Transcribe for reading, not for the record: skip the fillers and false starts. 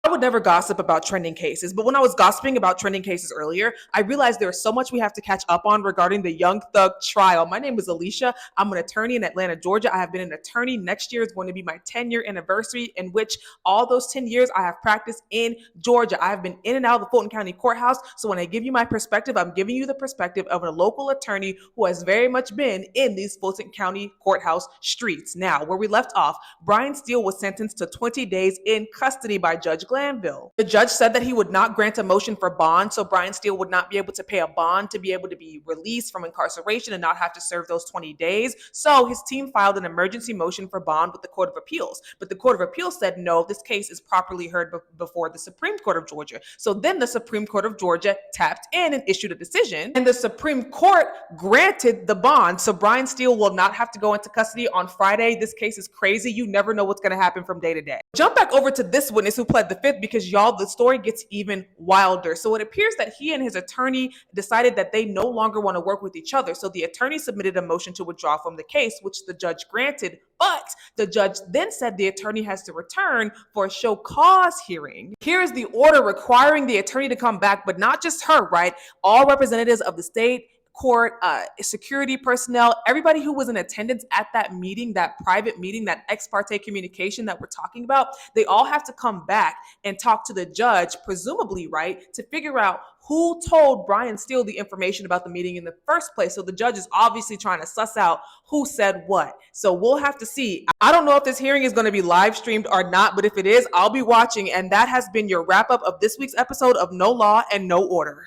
I would never gossip about trending cases, but when I was gossiping about trending cases earlier, I realized there is so much we have to catch up on regarding the Young Thug trial. My name is Alicia. I'm an attorney in Atlanta, Georgia. I have been an attorney. Next year is going to be my 10-year anniversary, in which all those 10 years I have practiced in Georgia. I have been in and out of the Fulton County Courthouse. So when I give you my perspective, I'm giving you the perspective of a local attorney who has very much been in these Fulton County Courthouse streets. Now, where we left off, Brian Steele was sentenced to 20 days in custody by Judge Glanville. The judge said that he would not grant a motion for bond, so Brian Steele would not be able to pay a bond to be able to be released from incarceration and not have to serve those 20 days. So his team filed an emergency motion for bond with the Court of Appeals. But the Court of Appeals said, no, this case is properly heard before the Supreme Court of Georgia. So then the Supreme Court of Georgia tapped in and issued a decision, and the Supreme Court granted the bond. So Brian Steele will not have to go into custody on Friday. This case is crazy. You never know what's going to happen from day to day. Jump back over to this witness who pled the fifth, because y'all, the story gets even wilder. So it appears that he and his attorney decided that they no longer want to work with each other. So the attorney submitted a motion to withdraw from the case, which the judge granted. But the judge then said the attorney has to return for a show cause hearing. Here is the order requiring the attorney to come back, but not just her, right? All representatives of the state court, security personnel, everybody who was in attendance at that meeting, that private meeting, that ex parte communication that we're talking about, they all have to come back and talk to the judge, presumably, right, to figure out who told Brian Steele the information about the meeting in the first place. So the judge is obviously trying to suss out who said what. So we'll have to see. I don't know if this hearing is going to be live streamed or not, but if it is, I'll be watching. And that has been your wrap up of this week's episode of No Law and No Order.